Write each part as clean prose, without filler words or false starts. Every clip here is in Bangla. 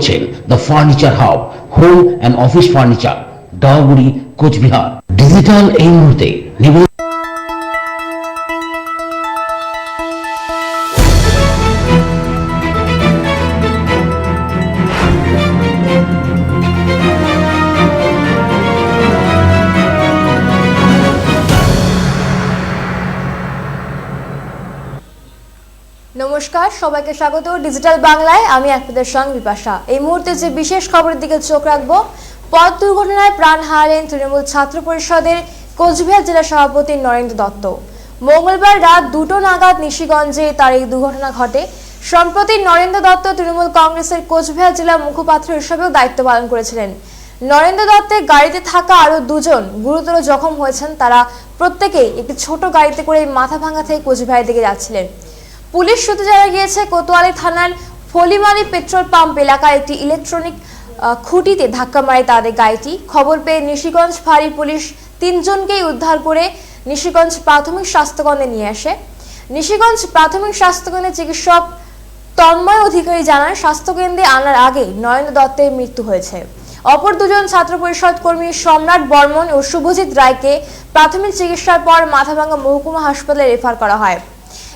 করছেন the furniture hub, home and office furniture, Dawaguri, Coochbehar. Digital এই মুহূর্তে নমস্কার, সবাইকে স্বাগত ডিজিটাল বাংলায়। আমি আপনাদের সঙ্গে বিপাশা। এই মুহূর্তে যে বিশেষ খবরের দিকে চোখ রাখবো, পথ দুর্ঘটনায় প্রাণ হারালেন তৃণমূল ছাত্র পরিষদের কোচবিহার জেলা সভাপতি নরেন্দ্র দত্ত। মঙ্গলবার রাত 2টো নাগাদ নিশিগঞ্জে তার এই দুর্ঘটনা ঘটে। সম্প্রতি নরেন্দ্র দত্ত তৃণমূল কংগ্রেসের কোচবিহার জেলা মুখপাত্র হিসেবেও দায়িত্ব পালন করেছিলেন। নরেন্দ্র দত্তের গাড়িতে থাকা আরো দুজন গুরুতর জখম হয়েছেন। তারা প্রত্যেকেই একটি ছোট গাড়িতে করে মাথাভাঙ্গা থেকে কোচবিহারের দিকে যাচ্ছিলেন। পুলিশ সূত্রে জানা গিয়েছে, কোতোয়ালি থানার ফলিমারি পেট্রোল পাম্প এলাকায় একটি ইলেকট্রনিক খুঁটিতে ধাক্কা মারে তাদের গাড়িটি। খবর পেয়ে নিশিগঞ্জ ফাঁড়ি পুলিশ 3 জনকেই উদ্ধার করে নিশিগঞ্জ প্রাথমিক স্বাস্থ্যকেন্দ্রে নিয়ে আসে। নিশিগঞ্জ প্রাথমিক স্বাস্থ্যকেন্দ্রের চিকিৎসক তন্ময় অধিকারী জানান, স্বাস্থ্যকেন্দ্রে আনার আগে নরেন্দ্র দত্তের মৃত্যু হয়েছে। অপর দুজন ছাত্র পরিষদ কর্মী সম্রাট বর্মন ও শুভজিৎ রায়কে প্রাথমিক চিকিৎসার পর মাথাভাঙ্গা মহকুমা হাসপাতালে রেফার করা হয়।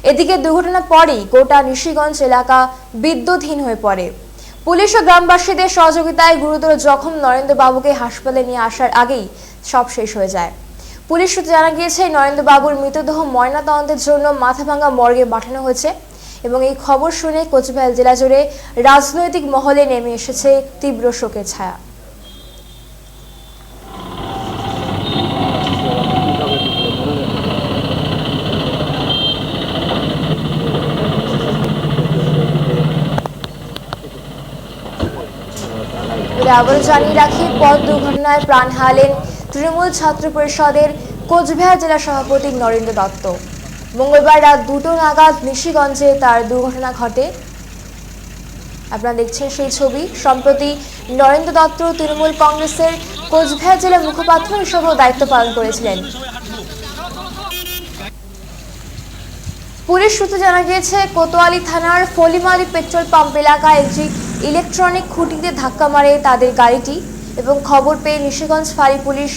এদিকে দুর্ঘটনার পরেই গোটা নিশিগঞ্জ এলাকা বিদ্যুৎহীন হয়ে পড়ে। পুলিশ ও গ্রামবাসীদের সহযোগিতায় গুরুতর জখম নরেন্দ্র বাবুকে হাসপাতালে নিয়ে আসার আগেই সব শেষ হয়ে যায়। পুলিশ সূত্রে জানা গিয়েছে, নরেন্দ্র বাবুর মৃতদেহ ময়নাতদন্তের জন্য মাথাভাঙ্গা মর্গে পাঠানো হয়েছে এবং এই খবর শুনে কোচবিহার জেলা জুড়ে রাজনৈতিক মহলে নেমে এসেছে তীব্র শোকের ছায়া। আবারও জানিয়ে রাখি, পথ দুর্ঘটনায় প্রাণ হারালেন তৃণমূল ছাত্র পরিষদের কোচবিহার জেলা সভাপতি নরেন্দ্র দত্ত। মঙ্গলবার রাত 2টো নাগাদ নিশিগঞ্জে তার দুর্ঘটনা ঘটে। আপনারা দেখছেন সেই ছবি। সম্প্রতি নরেন্দ্র দত্ত তৃণমূল কংগ্রেসের কোচবিহার জেলা মুখপাত্র হিসেবেও দায়িত্ব পালন করেছিলেন। পুলিশ সূত্রে জানা গিয়েছে, কোতোয়ালি থানার ফলিমারি পেট্রোল পাম্প এলাকায় একটি ইলেকট্রনিক খুঁটিতে ধাক্কা মারে তাদের গাড়িটি এবং খবর পেয়ে নিশিগঞ্জ ফাঁড়ি পুলিশ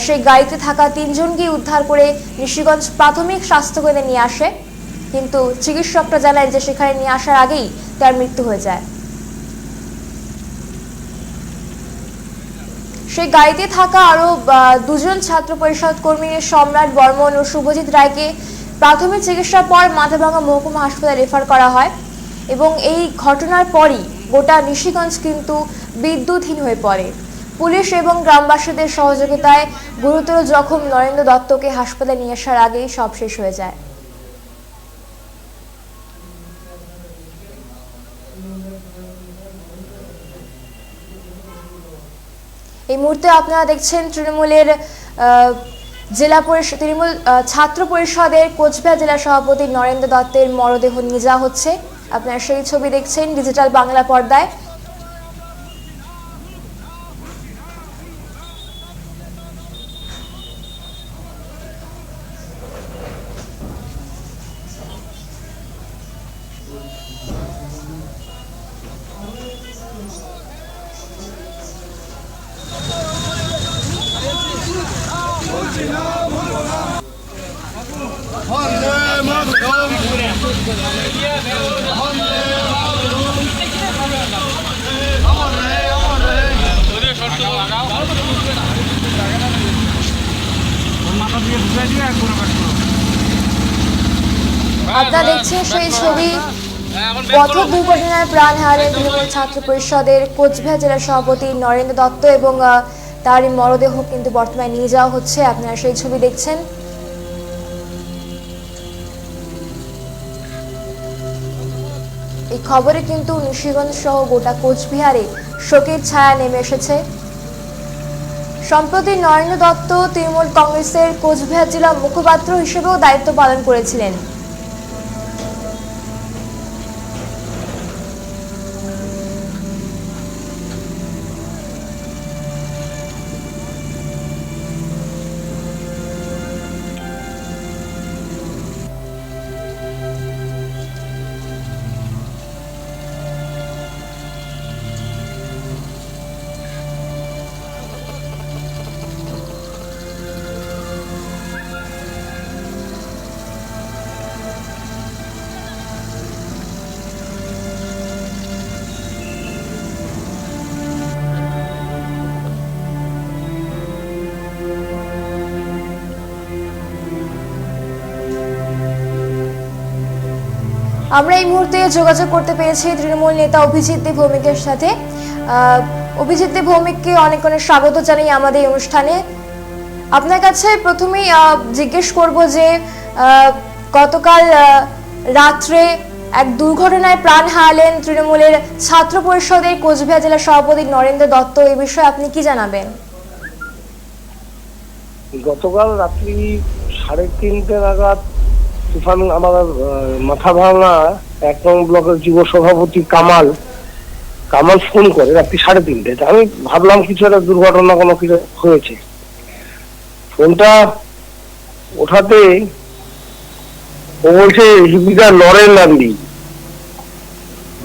সেই গাড়িতে থাকা 3 জনকে উদ্ধার করে নিশিগঞ্জ প্রাথমিক স্বাস্থ্যকেন্দ্রে নিয়ে আসে। কিন্তু চিকিৎসকরা জানায় যে সেখানে নিয়ে আসার আগেই তার মৃত্যু হয়ে যায়। সেই গাড়িতে থাকা আরো 2 জন ছাত্র পরিষদ কর্মী সম্রাট বর্মন ও শুভজিৎ রায়কে প্রাথমিক চিকিৎসার পর মাথাভাঙ্গা মহকুমা হাসপাতালে রেফার করা হয় এবং এই ঘটনার পরই গোটা নিশিগঞ্জ কিন্তু বিদ্যুৎহীন হয়ে পড়ে। পুলিশ এবং গ্রামবাসীদের সহযোগিতায় গুরুতর জখম নরেন্দ্র দত্তকে হাসপাতালে নিয়ে আসার আগেই সব শেষ হয়ে যায়। এই মুহূর্তে আপনারা দেখছেন তৃণমূলের তৃণমূল ছাত্র পরিষদের কোচবিহার জেলা সভাপতি নরেন্দ্র দত্তের মরদেহ নিয়ে যাওয়া হচ্ছে। আপনারা সেই ছবি দেখছেন ডিজিটাল বাংলা পর্দায়। আপনারা দেখছেন সেই ছবি। পথ দুর্ঘটনায় প্রাণ হারালেন তৃণমূল ছাত্র পরিষদের কোচবিহার জেলা সভাপতি নরেন্দ্র দত্ত এবং তার মরদেহ কিন্তু বর্তমানে নিয়ে যাওয়া হচ্ছে। আপনারা সেই ছবি দেখছেন। এই খবরে কিন্তু নিশিগঞ্জ সহ গোটা কোচবিহারে শোকের ছায়া নেমে এসেছে। সম্প্রতি নরেন্দ্র দত্ত তৃণমূল কংগ্রেসের কোচবিহার জেলা মুখপাত্র হিসেবেও দায়িত্ব পালন করেছিলেন। আমরা এই মুহূর্তে যোগাযোগ করতে পেরেছি তৃণমূল নেতা অভিজিৎ দে ভৌমিকের সাথে। অভিজিৎ দে ভৌমিককে অনেক অনেক স্বাগত জানাই আমাদের এই অনুষ্ঠানে। আপনার কাছে প্রথমেই জিজ্ঞেস করব যে গতকাল রাত্রে এক দুর্ঘটনায় প্রাণ হারালেন তৃণমূলের ছাত্র পরিষদের কোচবিহার জেলা সভাপতি নরেন্দ্র দত্ত, এই বিষয়ে আপনি কি জানাবেন? গতকাল রাত্রি 3:30 নাগাদ তুফান আমাদের মাথা ভাঙা 1 নং ব্লকের যুব সভাপতি কামাল ফোন করে রাত্রি 3:30। আমি ভাবলাম কিছু একটা দুর্ঘটনা কোনো কিছু হয়েছে। ফোনটা ওঠাতে ও বলছে হিপিকা নরেন নান্দি।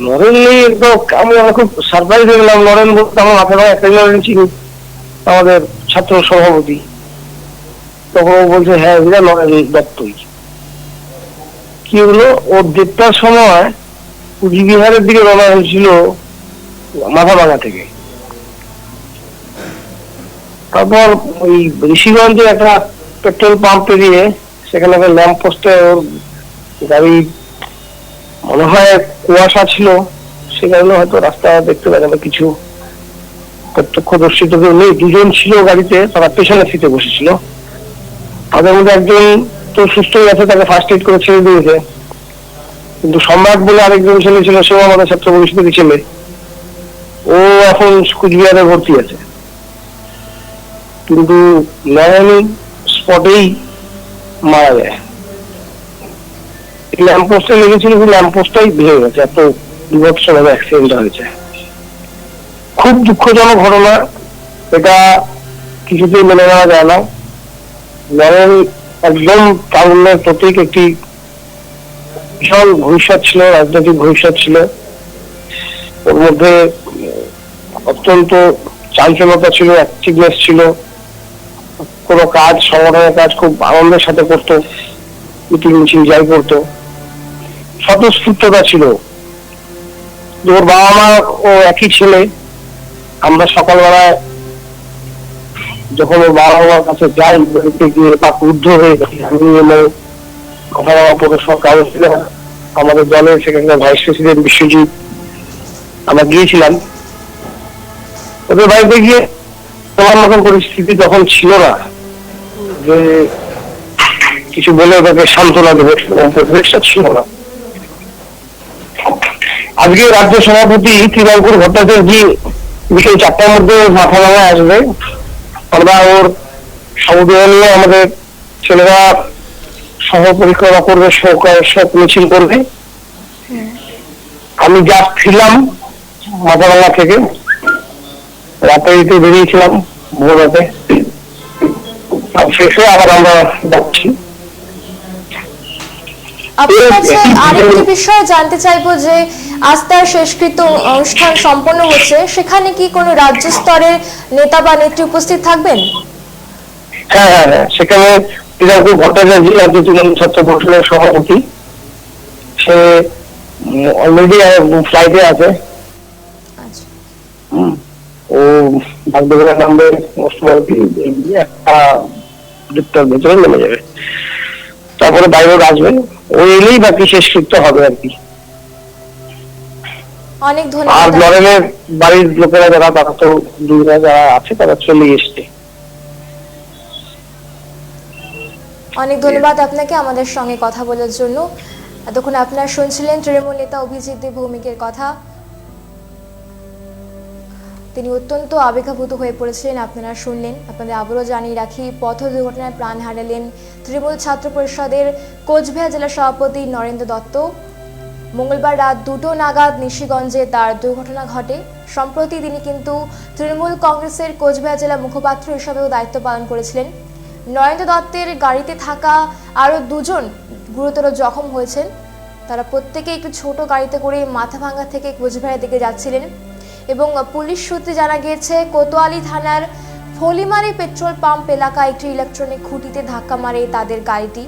নরেন নেই, একদম আমি খুব সারপ্রাইজ হয়ে গেলাম। নরেন বলতে আমার মাথা ভাঙা একটা নরেন চিনি, আমাদের ছাত্র সভাপতি। তখন ও বলছে হ্যাঁ এরা নরেন দত্তই। কি হলো, ও 1:30টার সময় কুচবিহারের দিকে রওনা হয়েছিল মাথা ভাঙা থেকে। তারপর ওই ঋষিগঞ্জে একটা পেট্রোল পাম্প পেরিয়ে সেখানে একটা ল্যাম্প পোস্টে ওর গাড়ি মনে হয় কুয়াশা ছিল, সে কারণে হয়তো রাস্তা দেখতে পারে না। কিছু প্রত্যক্ষদর্শী তো কেউ নেই, 2জন ছিল গাড়িতে, তারা পেছনে সিটে বসেছিল। তাদের মধ্যে একজন তো সুস্থই আছে, তাকে ফার্স্ট এড করে ছেড়ে দিয়েছে। কিন্তু সম্রাট বলে আরেকজন ছেলে ছিল, সেও আমাদের ছাত্র পরিষদের ছেলে, ও এখন কুচবিহারে ভর্তি আছে। কিন্তু নয়ন স্পটেই মারা যায়। ল্যাম্প পোস্টে লেগেছিল, ল্যাম্প পোস্টটাই ভেঙে গেছে, এত বিভৎসভাবে অ্যাক্সিডেন্টটা হয়েছে। খুব দুঃখজনক ঘটনা, এটা কিছুতেই মেনে নেওয়া যায় না। নরেন একদম তারুণ্যের প্রতীক, একটি বিশাল ভবিষ্যৎ ছিল, রাজনৈতিক ভবিষ্যৎ ছিল। ওর মধ্যে অত্যন্ত চাঞ্চল্যতা ছিল, অ্যাক্টিভনেস ছিল। কোনো কাজ, সংগঠনের কাজ খুব আনন্দের সাথে করতো, মিটিং মিছিল যাই করতো, স্বতঃস্ফূর্ততা ছিল। ওর বাবা মা ও একই ছেলে। আমরা সকালবেলায় যখন ওর বাবা মার কাছে যাই, বাড়িতে গিয়ে বা ক্রুদ্ধ হয়ে আমি কথা বলা পৌরসভা কাউন্সিলর আমাদের দলের সেখানকার ভাইস প্রেসিডেন্ট বিশ্বজিৎ, আমরা গিয়েছিলাম ওদের বাড়িতে গিয়ে। তোমার মতন পরিস্থিতি তখন ছিল না যে কিছু বলে ওদেরকে সান্ত্বনা দেবে, পরিবেশটা ছিল না। আজকে রাজ্য সভাপতি ত্রিবাঙ্কুর ভট্টাচার্য বিকেল 4টার মধ্যে মাথা ভাঙায় আসবে। আমরা ওর সমুদ্র নিয়ে আমাদের ছেলেরা সহ পরিক্রমা করবে, শোক মিছিল করবে। আমি যা ফিরলাম মাথা ভাঙা থেকে, রাতে বেরিয়েছিলাম ভোর রাতে, শেষ হয়ে আবার আমরা যাচ্ছি। আপনার কাছে আরেকটি বিষয় জানতে চাইবো যে আজ তার শেষকৃত্য অনুষ্ঠান সম্পন্ন হচ্ছে, সেখানে কি কোনো রাজ্য স্তরের নেতা বা নেত্রী উপস্থিত থাকবেন? হ্যাঁ হ্যাঁ হ্যাঁ, সেখানে ত্রিবাঙ্কুর ভট্টাচার্য রাজ্য তৃণমূল ছাত্র পরিষদের সভাপতি, সে অলরেডি ফ্লাইটে আছে। ও বাগডোগরা নামবে, একটা ভেতরে নেমে যাবে, তারপরে বাইরে আসবে। ও এলেই বাকি শেষকৃত্য হবে আর কি। অনেক আর ধন্যবাদ। নরেনের বাড়ির লোকেরা যারা, তারা তো দূরে যারা আছে তারা চলে এসছে। অনেক ধন্যবাদ আপনাকে আমাদের সঙ্গে কথা বলার জন্য। এতক্ষণ আপনারা শুনছিলেন তৃণমূল নেতা অভিজিৎ দে ভৌমিকের কথা। তিনি অত্যন্ত আবেগাভূত হয়ে পড়েছিলেন, আপনারা শুনলেন। আপনাদের আবারও জানিয়ে রাখি, পথ দুর্ঘটনায় প্রাণ হারালেন তৃণমূল ছাত্র পরিষদের কোচবিহার জেলা সভাপতি নরেন্দ্র দত্ত। মঙ্গলবার রাত 2টো নাগাদ নিশিগঞ্জে তার দুর্ঘটনা ঘটে। সম্প্রতি তিনি কিন্তু তৃণমূল কংগ্রেসের কোচবিহার জেলা মুখপাত্র হিসাবেও দায়িত্ব পালন করেছিলেন। নরেন্দ্র দত্তের গাড়িতে থাকা আরও 2জন গুরুতর জখম হয়েছেন। তারা প্রত্যেকে একটি ছোট গাড়িতে করে মাথাভাঙ্গা থেকে কোচবিহারের দিকে যাচ্ছিলেন এবং পুলিশ সূত্রে জানা গিয়েছে কোতোয়ালি থানার ফলিমারি পেট্রোল পাম্প এলাকায় একটি ইলেকট্রনিক খুঁটিতে ধাক্কা মারে তাদের গাড়িটি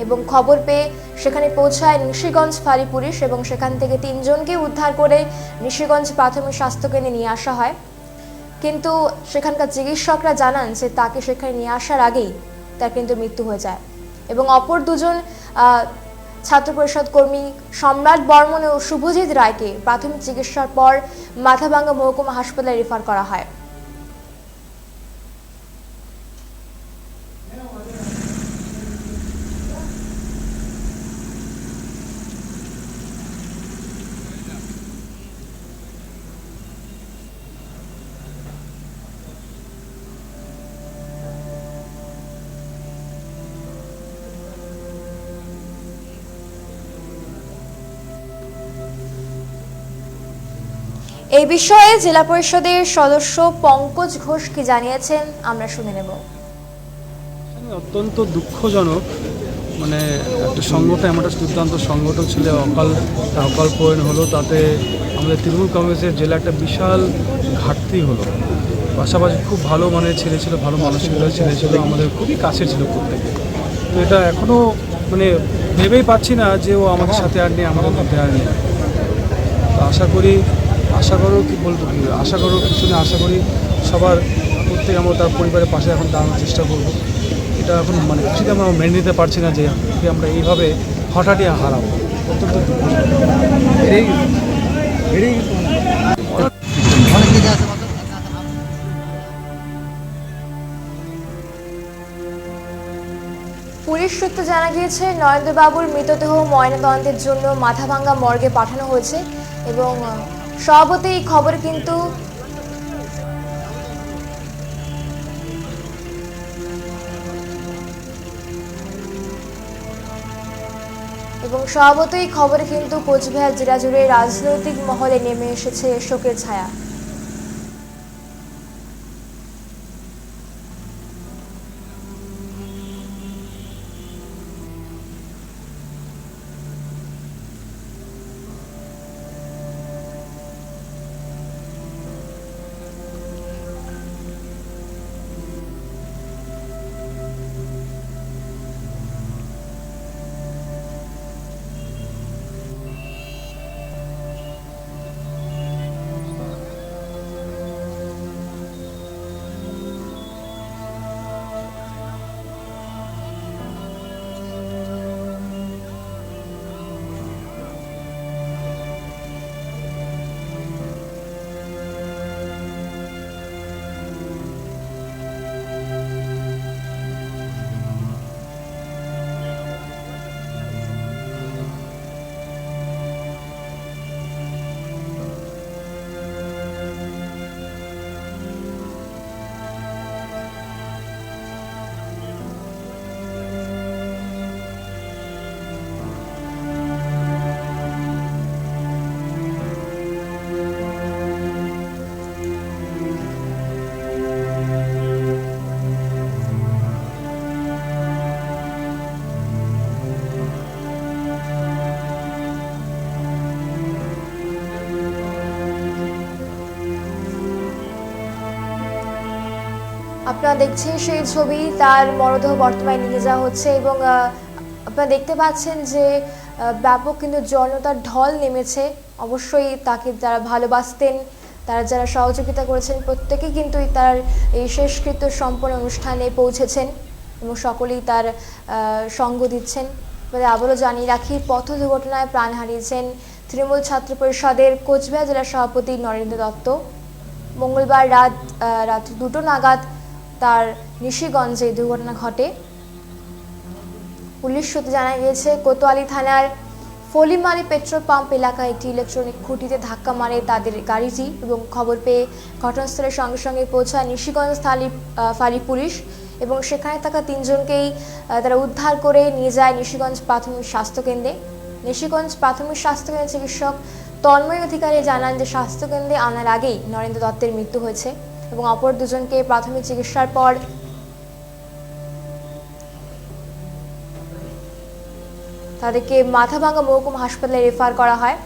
এবং খবর পেয়ে সেখানে পৌঁছায় নিশিগঞ্জ ফাঁড়ি পুলিশ এবং সেখান থেকে 3জনকে উদ্ধার করে নিশিগঞ্জ প্রাথমিক স্বাস্থ্যকেন্দ্রে নিয়ে আসা হয়। কিন্তু সেখানকার চিকিৎসকরা জানান যে তাকে সেখানে নিয়ে আসার আগেই তার কিন্তু মৃত্যু হয়ে যায় এবং অপর 2জন ছাত্র পরিষদ কর্মী সম্রাট বর্মন ও শুভজিৎ রায়কে প্রাথমিক চিকিৎসার পর মাথাভাঙ্গা মহকুমা হাসপাতালে রেফার করা হয়। এই বিষয়ে জেলা পরিষদের সদস্য পঙ্কজ ঘোষ কি জানিয়েছেন আমরা শুনে নেব। অত্যন্ত দুঃখজনক, মানে একটা সংগঠন, এমন একটা দুর্দান্ত সংগঠন ছিল অকালপয়ন হলো, তাতে আমাদের তৃণমূল কংগ্রেসের জেলা একটা বিশাল ঘাটতি হলো। পাশাপাশি খুব ভালো মানের ছেলে ছিল, ভালো মানসিকতার ছেলে ছিল, আমাদের খুবই কাছে ছিল প্রত্যেকে। তো এটা এখনও মানে ভেবেই পাচ্ছি না যে ও আমাদের সাথে আর নেই, আমাদের মধ্যে আর নেই। তো আশা করো কি বলবো, আশা করো কিছু না, আশা করি সবার প্রত্যেকে আমরা তার পরিবারের পাশে এখন দাঁড়ানোর চেষ্টা করবো। এটা এখন মানে কিছুতে আমরা মেনে নিতে পারছি না যে আমরা এইভাবে হঠাৎই হারাবো। অত্যন্ত পুলিশ সূত্রে জানা গিয়েছে নরেন্দ্রবাবুর মৃতদেহ ময়নাতদন্তের জন্য মাথাভাঙ্গা মর্গে পাঠানো হয়েছে এবং সভাপতি এই খবরে কিন্তু কোচবিহার জেলা জুড়ে রাজনৈতিক মহলে নেমে এসেছে শোকের ছায়া। আপনারা দেখছেন সেই ছবি, তার মরদেহ বর্তমানে নিয়ে যাওয়া হচ্ছে এবং আপনারা দেখতে পাচ্ছেন যে ব্যাপক কিন্তু জনতার ঢল নেমেছে। অবশ্যই তাকে যারা ভালোবাসতেন, তারা যারা সহযোগিতা করেছেন, প্রত্যেকেই কিন্তু তার এই শেষকৃত্য সম্পন্ন অনুষ্ঠানে পৌঁছেছেন এবং সকলেই তার সঙ্গ দিচ্ছেন। আবারও জানিয়ে রাখি, পথ দুর্ঘটনায় প্রাণ হারিয়েছেন তৃণমূল ছাত্র পরিষদের কোচবিহার জেলা সভাপতি নরেন্দ্র দত্ত। মঙ্গলবার রাত 2টো নাগাদ তার নিশিগঞ্জে দুর্ঘটনা ঘটে। পুলিশ সূত্রে জানা গিয়েছে, কোতোয়ালি থানার ফলিমারি পেট্রোল পাম্প এলাকায় একটি ইলেকট্রনিক খুঁটিতে ধাক্কা মারে তাদের গাড়িটি এবং খবর পেয়ে ঘটনাস্থলের সঙ্গে সঙ্গে পৌঁছায় নিশিগঞ্জ ফাঁড়ি পুলিশ এবং সেখানে থাকা 3 জনকেই তারা উদ্ধার করে নিয়ে যায় নিশিগঞ্জ প্রাথমিক স্বাস্থ্যকেন্দ্রে। নিশিগঞ্জ প্রাথমিক স্বাস্থ্যকেন্দ্রের চিকিৎসক তন্ময় অধিকারী জানান যে স্বাস্থ্যকেন্দ্রে আনার আগেই নরেন্দ্র দত্তের মৃত্যু হয়েছে এবং অপর 2 জনকে প্রাথমিক চিকিৎসার পর তাদেরকে মাথাভাঙ্গা মহকুমা হাসপাতালে রেফার করা হয়।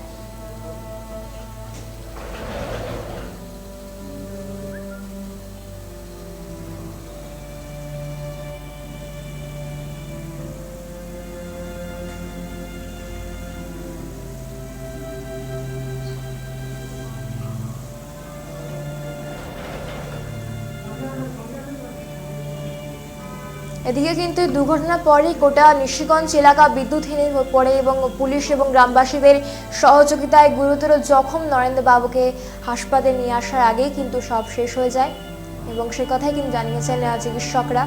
এদিকে কিন্তু দুর্ঘটনার পরেই গোটা নিশিগঞ্জ এলাকা বিদ্যুৎহীন হয়ে পড়ে এবং পুলিশ এবং গ্রামবাসীদের সহযোগিতায় গুরুতর জখম নরেন্দ্রবাবুকে হাসপাতালে নিয়ে আসার আগেই কিন্তু সব শেষ হয়ে যায় এবং সে কথাই কিন্তু জানিয়েছেন চিকিৎসকরা।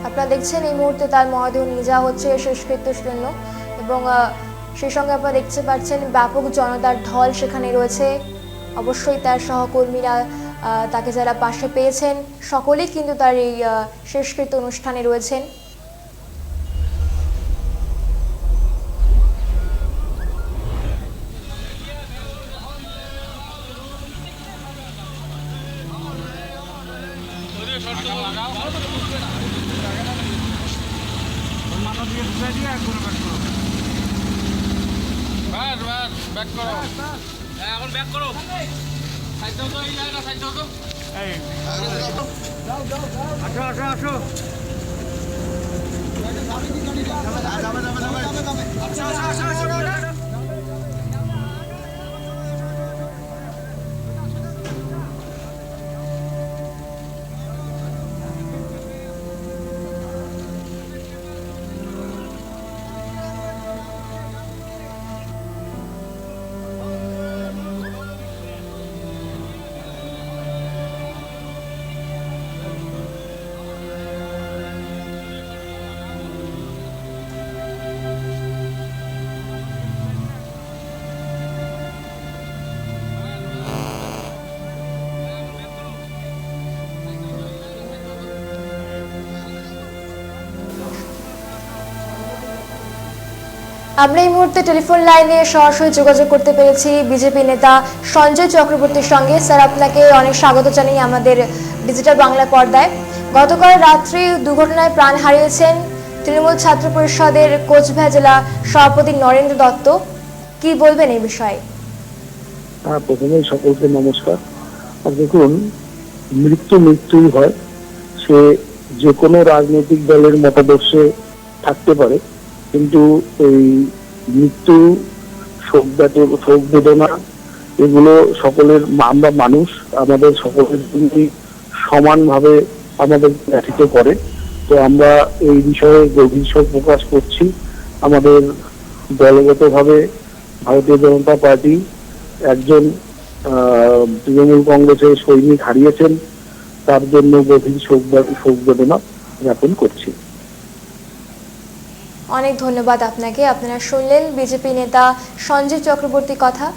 আপনারা দেখছেন এই মুহূর্তে তার মরদেহ নিয়ে যাওয়া হচ্ছে শেষকৃত্যের জন্য এবং সেই সঙ্গে আপনারা দেখতে পাচ্ছেন ব্যাপক জনতার ঢল সেখানে রয়েছে। অবশ্যই তার সহকর্মীরা তাকে যারা পাশে পেয়েছেন সকলেই কিন্তু তার এই শেষকৃত্য অনুষ্ঠানে রয়েছেন। এখন ব্যাক করো সাইড দাও তো এই জায়গা সাইড দাও তো এই আসো আসো আসো আমরা এই মুহূর্তে টেলিফোন লাইনে সরাসরি যোগাযোগ করতে পেরেছি বিজেপি নেতা সঞ্জয় চক্রবর্তীর সঙ্গে। স্যার, আপনাকে অনেক স্বাগত জানাই আমাদের ডিজিটাল বাংলা পর্দায়। গতকাল রাত্রি দুর্ঘটনায় প্রাণ হারিয়েছেন তৃণমূল ছাত্র পরিষদের কোচবিহার জেলা সভাপতি নরেন্দ্র দত্ত, কি বলবেন এই বিষয়ে? প্রথমেই সকলকে নমস্কার। আর দেখুন, মৃত্যুই হয়, সে যে কোনো রাজনৈতিক দলের মতাদর্শে থাকতে পারে, কিন্তু এই মৃত্যু, শোক বেদনা এগুলো সকলের, আমরা মানুষ, আমাদের সকলের জন্যই সমানভাবে আমাদের ব্যথিত করে। তো আমরা এই বিষয়ে গভীর শোক প্রকাশ করছি। আমাদের দলগতভাবে ভারতীয় জনতা পার্টি একজন তৃণমূল কংগ্রেসের সৈনিক হারিয়েছেন, তার জন্য গভীর শোক বেদনা জ্ঞাপন করছি। অনেক ধন্যবাদ আপনাকে। আপনারা শুনলেন বিজেপি নেতা সঞ্জয় চক্রবর্তীর কথা।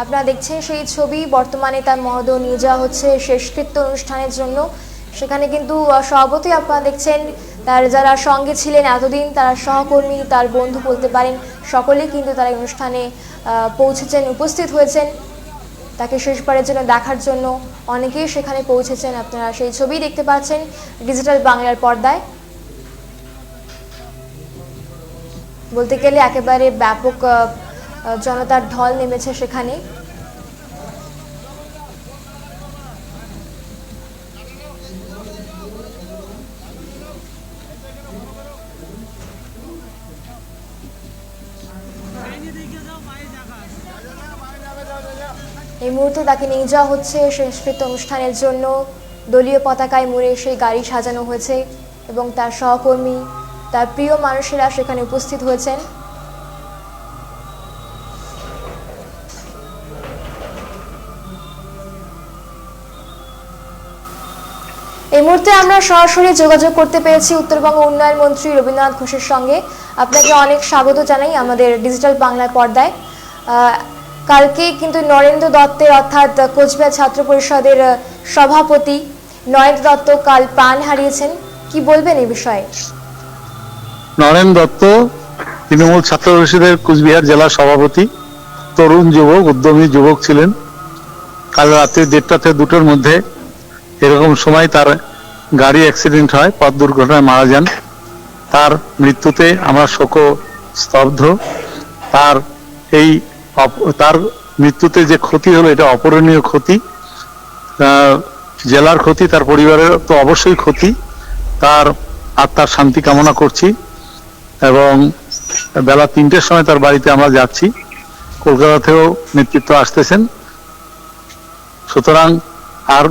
আপনারা দেখছেন সেই ছবি। বর্তমানে তার মরদেহ নিয়ে যাওয়া হচ্ছে শেষকৃত্য অনুষ্ঠানের জন্য। সেখানে কিন্তু সভাপতি আপনারা দেখছেন, তার যারা সঙ্গে ছিলেন এতদিন, তারা সহকর্মী, তার বন্ধু বলতে পারেন, সকলেই কিন্তু তারা অনুষ্ঠানে পৌঁছেছেন, উপস্থিত হয়েছেন তাকে শেষবারের জন্য দেখার জন্য। অনেকেই সেখানে পৌঁছেছেন। আপনারা সেই ছবি দেখতে পাচ্ছেন ডিজিটাল বাংলার পর্দায়। বলতে গেলে একেবারে ব্যাপক জনতার ঢল নেমেছে সেখানে। এই মুহূর্তে তাকে নিয়ে যাওয়া হচ্ছে শেষকৃত্য অনুষ্ঠানের জন্য। দলীয় পতাকায় মুড়ে সেই গাড়ি সাজানো হয়েছে এবং তার সহকর্মী, তার প্রিয় মানুষেরা সেখানে উপস্থিত হয়েছেন। এই মুহূর্তে আমরা সরাসরি যোগাযোগ করতে পেরেছি উত্তরবঙ্গ উন্নয়ন মন্ত্রী রবীন্দ্রনাথ ঘোষের সঙ্গে। আপনাকে অনেক স্বাগত জানাই আমাদের ডিজিটাল বাংলার পর্দায়। কালকে কিন্তু নরেন্দ্র দত্তের, অর্থাৎ কোচবিহার ছাত্র পরিষদের সভাপতি নরেন্দ্র দত্ত কাল প্রাণ হারিয়েছেন, কি বলবেন এই বিষয়ে? নরেন্দ্র দত্ত তৃণমূল ছাত্র পরিষদের কোচবিহার জেলা সভাপতি, তরুণ যুবক, উদ্যমী যুবক ছিলেন। কাল রাত্রি 1:30 থেকে 2টোর মধ্যে এরকম সময় তার গাড়ি অ্যাক্সিডেন্ট হয়, পথ দুর্ঘটনায় মারা যান। তার মৃত্যুতে আমরা স্তব্ধ। তার এই তার মৃত্যুতে যে ক্ষতি হলো এটা অপূরণীয় ক্ষতি, জেলার ক্ষতি, তার পরিবারের তো অবশ্যই ক্ষতি। তার আত্মার শান্তি কামনা করছি এবং বেলা 3টের সময় তার বাড়িতে আমরা যাচ্ছি। কলকাতা থেকেও নেতৃত্ব আসতেছেন। সুতরাং আর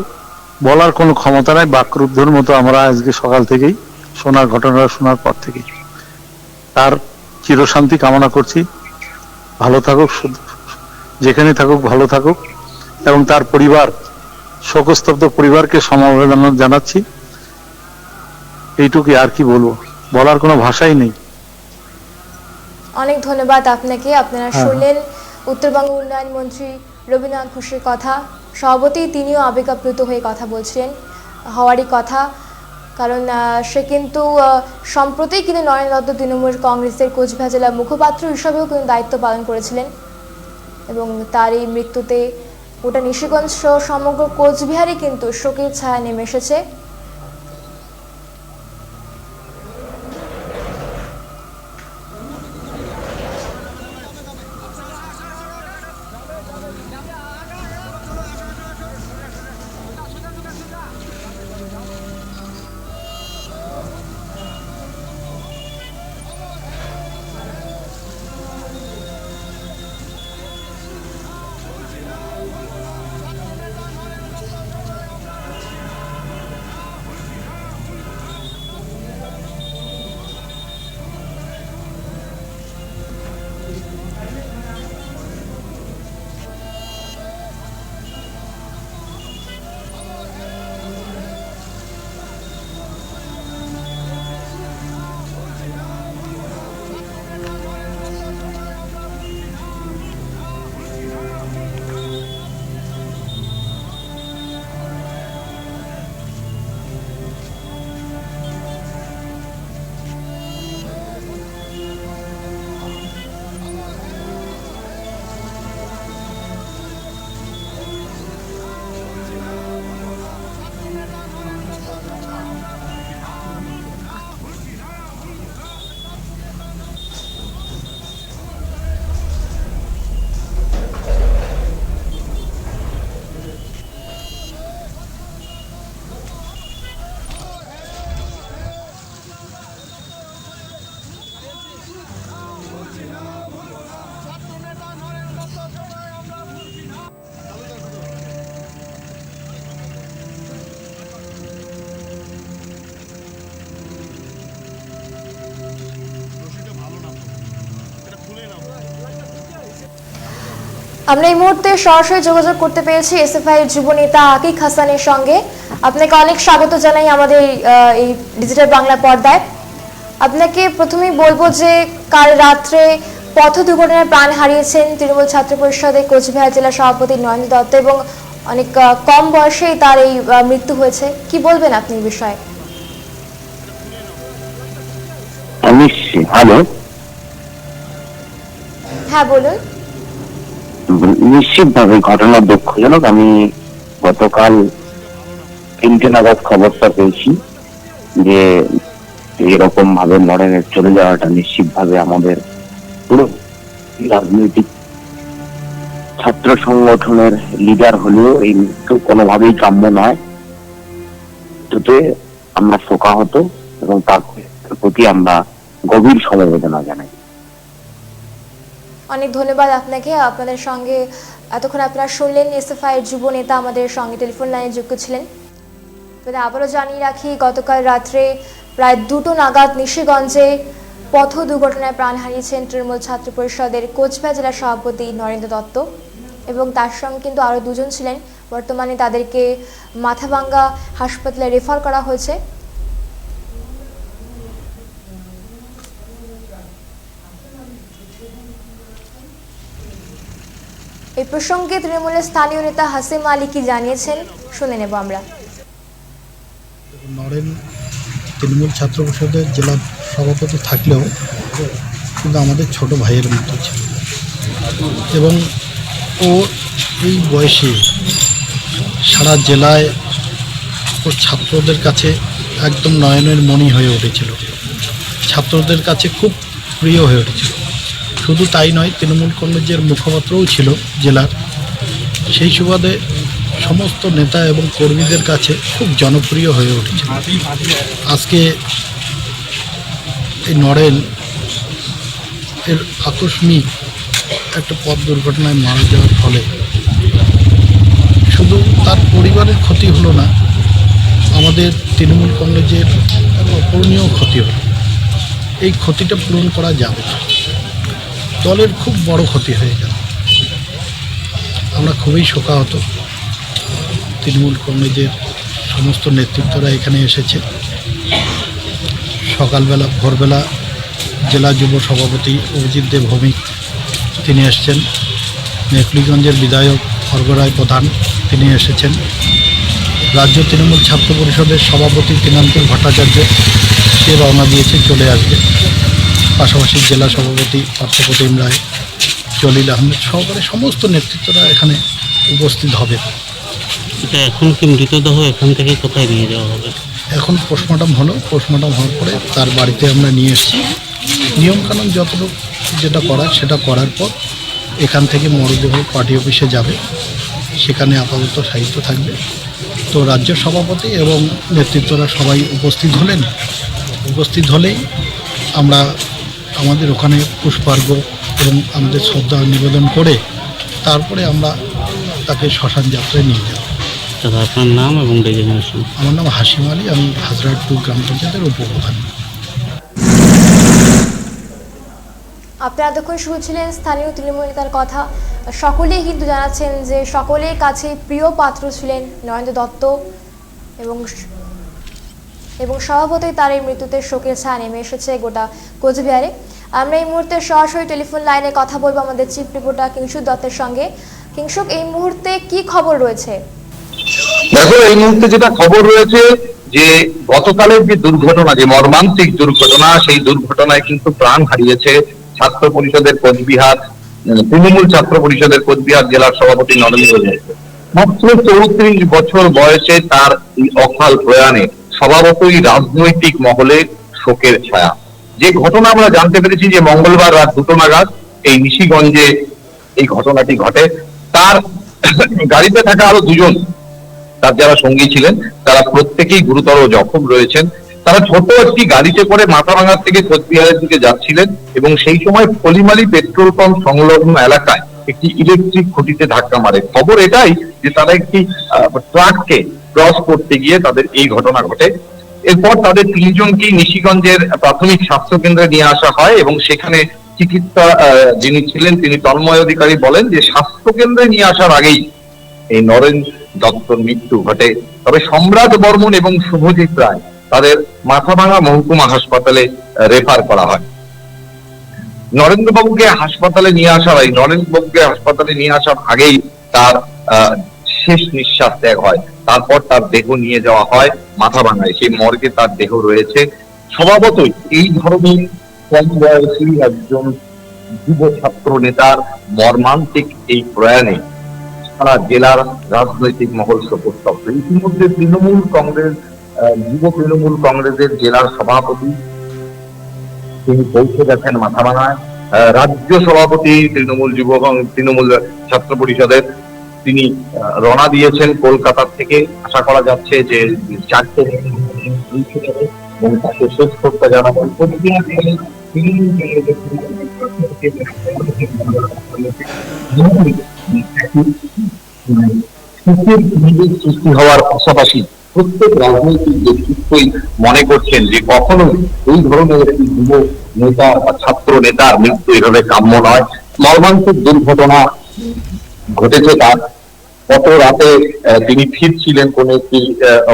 বলার কোনো ক্ষমতা নাই, বাকরুদ্ধর মতো আমরা আজকে সকাল থেকেই ঘটনাটা শোনার পর থেকেই তার চিরশান্তি কামনা করছি। ভালো থাকুক, যেখানে থাকুক ভালো থাকুক, এবং তার পরিবার, শোকস্তব্ধ পরিবারকে সমবেদনা জানাচ্ছি। এইটুকুই, আর কি বলবো, বলার কোনো ভাষাই নেই। অনেক ধন্যবাদ আপনাকে। আপনারা শুনলেন উত্তরবঙ্গ উন্নয়ন মন্ত্রী রবীন্দ্রনাথ ঘোষের কথা। সভাপতি তিনিও আবেগাপ্লুত হয়ে কথা বলছিলেন, হওয়ারই কথা, কারণ সে কিন্তু সম্প্রতি কিন্তু নরেন দত্ত তৃণমূল কংগ্রেসের কোচবিহার জেলার মুখপাত্র হিসাবেও কিন্তু দায়িত্ব পালন করেছিলেন, এবং তার এই মৃত্যুতে গোটা নিশিগঞ্জ সহ সমগ্র কোচবিহারই কিন্তু শোকের ছায়া নেমে এসেছে। আমরা এই মুহূর্তে সরাসরি যোগাযোগ করতে পেরেছি এসএফআই এর যুব নেতা আকিক হাসানের সঙ্গে। আপনাকে অনেক স্বাগত জানাই আমাদের এই ডিজিটাল বাংলা পর্দায়। আপনাকে প্রথমেই বলবো যে কাল রাত্রে পথ দুর্ঘটনায় প্রাণ হারিয়েছেন তৃণমূল ছাত্র পরিষদের কোচবিহার জেলা সভাপতি নরেন দত্ত, এবং অনেক কম বয়সেই তার এই মৃত্যু হয়েছে। কি বলবেন আপনি এই বিষয়ে? হ্যাঁ বলুন। নিশ্চিতভাবে ঘটনা দুঃখজনক। আমি গতকাল 3টে নাগাদ খবরটা পেয়েছি যে এরকম ভাবে নরেনের চলে যাওয়াটা নিশ্চিতভাবে আমাদের পুরো রাজনৈতিক ছাত্র সংগঠনের লিডার হলেও এই মৃত্যু কোনোভাবেই কাম্য নয়। এতে আমরা শোকাহত এবং তার প্রতি আমরা গভীর সমবেদনা জানাই। অনেক ধন্যবাদ আপনাকে। আপনাদের সঙ্গে এতক্ষণ আপনারা শুনলেন এসএফআই এর যুব নেতা আমাদের সঙ্গে টেলিফোন লাইনে যুক্ত ছিলেন। তবে আবারও জানিয়ে রাখি, গতকাল রাত্রে প্রায় 2টো নাগাদ নিশিগঞ্জে পথ দুর্ঘটনায় প্রাণ হারিয়েছেন তৃণমূল ছাত্র পরিষদের কোচবিহার জেলা সভাপতি নরেন্দ্র দত্ত, এবং তার সঙ্গে কিন্তু আরও 2জন ছিলেন। বর্তমানে তাদেরকে মাথাভাঙ্গা হাসপাতালে রেফার করা হয়েছে। এই প্রসঙ্গে তৃণমূলের স্থানীয় নেতা হাসিম আলী কি জানিয়েছেন শুনে নেব আমরা। নরেন তৃণমূল ছাত্র পরিষদের জেলা সভাপতি থাকলেও কিন্তু আমাদের ছোট ভাইয়ের মতো ছিল, এবং ও এই বয়সে সারা জেলায় ও ছাত্রদের কাছে একদম নয়নের মণি হয়ে উঠেছিল। ছাত্রদের কাছে খুব প্রিয় হয়ে উঠেছিল। শুধু তাই নয়, তৃণমূল কংগ্রেসের মুখপাত্রও ছিল জেলার। সেই সুবাদে সমস্ত নেতা এবং কর্মীদের কাছে খুব জনপ্রিয় হয়ে উঠেছিল। আজকে এই নরেন এর আকস্মিক একটা পথ দুর্ঘটনায় মারা যাওয়ার ফলে শুধু তার পরিবারের ক্ষতি হলো না, আমাদের তৃণমূল কংগ্রেসের অপূরণীয় ক্ষতি হলো। এই ক্ষতিটা পূরণ করা যাবে না, দলের খুব বড় ক্ষতি হয়ে গেল। আমরা খুবই শোকাহত। তৃণমূল কংগ্রেসের সমস্ত নেতৃত্বরা এখানে এসেছে। সকালবেলা ভোরবেলা জেলা যুব সভাপতি অভিজিৎ দেব ভৌমিক তিনি এসেছেন, মেখলিগঞ্জের বিধায়ক অর্ঘরায় প্রধান তিনি এসেছেন, রাজ্য তৃণমূল ছাত্র পরিষদের সভাপতি তৃণান্তর ভট্টাচার্য সে রওনা দিয়েছে, চলে আসবে। পাশাপাশি জেলা সভাপতি পার্থপ্রতিম রায়, জলিল আহমেদ সহকারে সমস্ত নেতৃত্বরা এখানে উপস্থিত হবে। এটা এখন কি মৃতদেহ এখান থেকে কোথায় নিয়ে যাওয়া হবে? এখন পোস্টমর্টম হলো, পোস্টমর্টম হওয়ার পরে তার বাড়িতে আমরা নিয়ে এসেছি। নিয়মকানুন যতটুকু যেটা করার সেটা করার পর এখান থেকে মরদেহ পার্টি অফিসে যাবে, সেখানে আপাতত সাহিত্য থাকবে। তো রাজ্য সভাপতি এবং নেতৃত্বরা সবাই উপস্থিত হলেন। উপস্থিত হলেই আমরা আমাদের ওখানে পুষ্পার্ঘ্য এবং আমাদের শ্রদ্ধা নিবেদন করে তারপরে আমরা তাকে শ্মশান যাত্রায় নিয়ে যাব। দাদা, আপনার নাম এবং ডেজিগনেশন? আমার নাম হাসিম আলী, আমি হাজরাট 2 গ্রাম পঞ্চায়েতের উপপ্রধান। আপনারা এতক্ষণ শুনছিলেন স্থানীয় তৃণমূল নেতার কথা। সকলেই কিন্তু জানাচ্ছেন যে সকলের কাছে প্রিয় পাত্র ছিলেন নরেন্দ্র দত্ত এবং স্বভাবতই তার এই মৃত্যুতে শোকের ছায়া নেমে এসেছে গোটা কোচবিহারে। আমরা এই মুহূর্তে সরাসরি টেলিফোন লাইনে কথা বলবো আমাদের চিফ রিপোর্টার কিংশুক দত্তের সঙ্গে। কিংশুক, এই মুহূর্তে কি খবর রয়েছে? দেখো, এই মুহূর্তে যেটা খবর রয়েছে যে গতকালের যে দুর্ঘটনা, যে মর্মান্তিক দুর্ঘটনা, সেই দুর্ঘটনায় কিন্তু প্রাণ হারিয়েছে ছাত্র পরিষদের কোচবিহার তৃণমূল ছাত্র পরিষদের কোচবিহার জেলার সভাপতি নরেন্দ্র দত্ত। মাত্র 34 বছর বয়সে তার এই অকাল প্রয়াণে স্বভাবতই রাজনৈতিক মহলে শোকের ছায়া। যে ঘটনা আমরা জানতে পেরেছি যে মঙ্গলবার রাত 2টো নাগাদ এই নিশিগঞ্জে এই ঘটনাটি ঘটে। তার গাড়িতে থাকা আরো 2জন তার যারা সঙ্গী ছিলেন তারা প্রত্যেকেই গুরুতর জখম রয়েছেন। তারা ছোট একটি গাড়িতে করে মাথাভাঙা থেকে কোচবিহারের দিকে যাচ্ছিলেন এবং সেই সময় ফলিমালি পেট্রোল পাম্প সংলগ্ন এলাকায় একটি ইলেকট্রিক খুঁটিতে ধাক্কা মারে। খবর এটাই যে তারা একটি ট্রাককে ক্রস করতে গিয়ে তাদের এই ঘটনা ঘটে। এরপর তাদের 3জনকেই নিশিগঞ্জের প্রাথমিক স্বাস্থ্য কেন্দ্রে নিয়ে আসা হয় এবং সেখানে চিকিৎসা যিনি ছিলেন তিনি তন্ময় অধিকারী বলেন যে স্বাস্থ্য কেন্দ্রে নিয়ে আসার আগেই এই নরেন দত্তর মৃত্যু ঘটে। তবে সম্রাট বর্মন এবং শুভজিৎ রায় তাদের মাথাভাঙা মহকুমা হাসপাতালে রেফার করা হয়। নরেন্দ্রবাবুকে হাসপাতালে নিয়ে আসার আগেই তার শেষ নিঃশ্বাস ত্যাগ হয়। তারপর তার দেহ নিয়ে যাওয়া হয় মাথাভাঙায়, সেই মর্গে তার দেহ রয়েছে। স্বভাবতই এই ধরনের কম বয়সী একজন যুব ছাত্র নেতার মর্মান্তিক এই প্রয়াণে সারা জেলার রাজনৈতিক মহল শোকস্তব্ধ। ইতিমধ্যে যুব তৃণমূল কংগ্রেসের জেলার সভাপতি তিনি পৌঁছে গেছেন মাথাভাঙায়। রাজ্য সভাপতি তৃণমূল ছাত্র পরিষদের তিনি রওনা দিয়েছেন কলকাতা থেকে। আশা করা যাচ্ছে যে 4টে এবং তাকে শেষ করতে জানাবেন। সৃষ্টি হওয়ার পাশাপাশি প্রত্যেক রাজনৈতিক ব্যক্তিত্বই মনে করছেন যে কখনো এই ধরনের একটি যুব নেতা বা ছাত্র নেতার মৃত্যু এভাবে কাম্য নয়। মর্মান্তিক দুর্ঘটনা ঘটেছে তার। গত রাতে তিনি ফিরছিলেন কোন একটি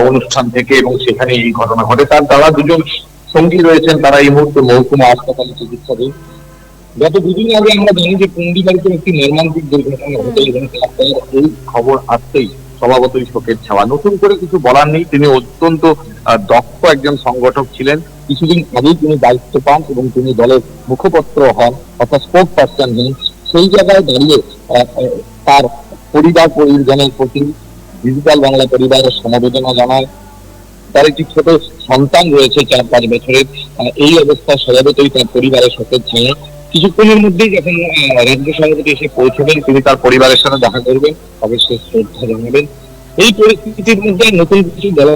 অনুষ্ঠান থেকে এবং সেখানে এই ঘটনা ঘটে। তার দ্বারা 2জন সঙ্গী রয়েছেন, তারা এই মুহূর্তে মহকুমা হাসপাতালে চিকিৎসাধীন। গত 2 দিন আগে আমরা জানি যে পুন্ডিবাড়িতে একটি মর্মান্তিক দুর্ঘটনা ঘটে এবং এই খবর আসতেই স্বভাবতই শোকের ছায়া। নতুন করে কিছু বলার নেই, তিনি অত্যন্ত দক্ষ একজন সংগঠক ছিলেন। কিছুদিন আগেই তিনি দায়িত্ব পান এবং তিনি দলের মুখপত্র হন, অর্থাৎ স্পোক পার্সন হন। সেই জায়গায় দাঁড়িয়ে তার পরিজনের প্রতি ডিজিটাল বাংলা পরিবারের সমবেদনা জানায়। তার একটি ছোট সন্তান রয়েছে 4-5 বছরের। এই অবস্থা স্বভাবতই তার পরিবারের সাথে ভাঙা। কিছুক্ষণের মধ্যেই যখন রাজ্য সভাপতি এসে পৌঁছবেন, তিনি তার পরিবারের সাথে দেখা করবেন, অবশ্যই শ্রদ্ধা জানাবেন। এই পরিস্থিতির মধ্যে নতুন কিছু বলা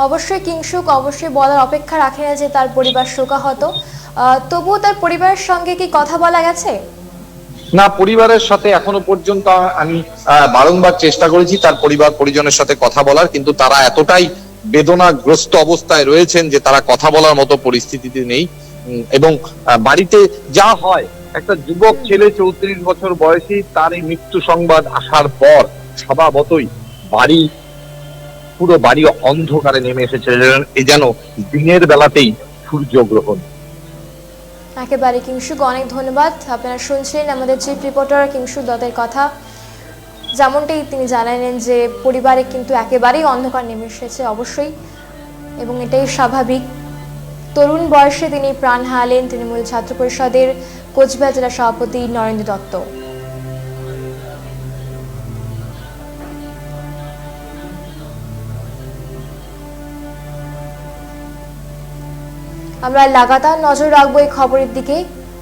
অবশ্যই কিংসুক অবশ্যই বলার অপেক্ষা রাখে না যে তার পরিবার শোকাহত, তবুও তার পরিবারের সঙ্গে কি কথা বলা গেছে? না, পরিবারের সাথে এখনো পর্যন্ত আমি বারংবার চেষ্টা করেছি তার পরিবার পরিজনের সাথে কথা বলার, কিন্তু তারা এতটাই বেদনাগ্রস্ত অবস্থায় রয়েছেন যে তারা কথা বলার মতো পরিস্থিতিতে নেই। এবং বাড়িতে যা হয়, একটা যুবক ছেলে 34 বছর বয়সী, তার এই মৃত্যু সংবাদ আসার পর স্বভাবতই পুরো বাড়ি অন্ধকারে নেমে এসেছে, এই যেন দিনের বেলাতেই সূর্যগ্রহণ। একেবারে কিংসুক, অনেক ধন্যবাদ। আপনারা শুনছিলেন আমাদের চিফ রিপোর্টার কিংসুক দত্তের কথা। যেমনটাই তিনি জানালেন যে পরিবারে কিন্তু একেবারেই অন্ধকার নেমে এসেছে অবশ্যই, এবং এটাই স্বাভাবিক। তরুণ বয়সে তিনি প্রাণ হারালেন তৃণমূল ছাত্র পরিষদের কোচবিহার জেলা সভাপতি নরেন্দ্র দত্ত। আমরা লাগাতার নজর রাখবো এই খবরের দিকে।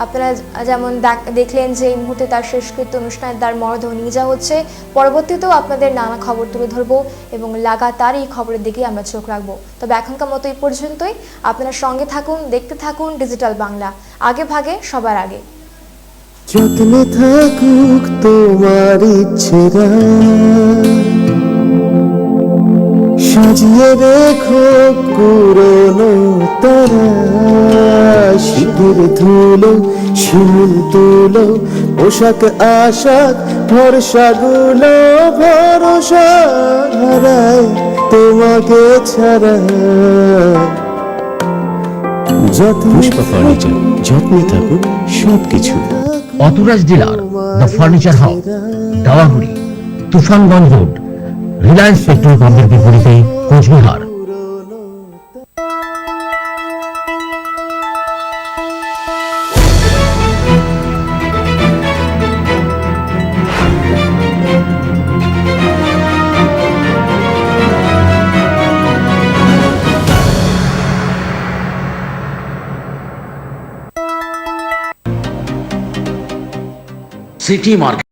আপনারা যেমন দেখলেন যে এই মুহূর্তে তার শেষকৃত্য অনুষ্ঠানে তার মরদেহ নিয়ে যাওয়া হচ্ছে, পরবর্তীতেও আপনাদের নানা খবর তুলে ধরবো এবং লাগাতার এই খবরের দিকে আমরা চোখ রাখবো। তবে এখনকার মতো এই পর্যন্তই। আপনারা সঙ্গে থাকুন, দেখতে থাকুন ডিজিটাল বাংলা, আগে ভাগে সবার আগে। যত্নে থাকুক তোমার ইচ্ছেরা, সাজিয়ে রেখো পুরনো তারা, শীতের ধুলো শিমুল তুলো, পোশাক আশাক ভরসাগুলো ভরসা হারায় তোমাকে ছাড়া। পুষ্পা ফার্নিচার, যত্নে থাকুক সবকিছু। Atraj dealer the furniture house, Dawaguri, Tufanganj road, Reliance petrol পাম্পের বিপরীতে, কোচবিহার। City market.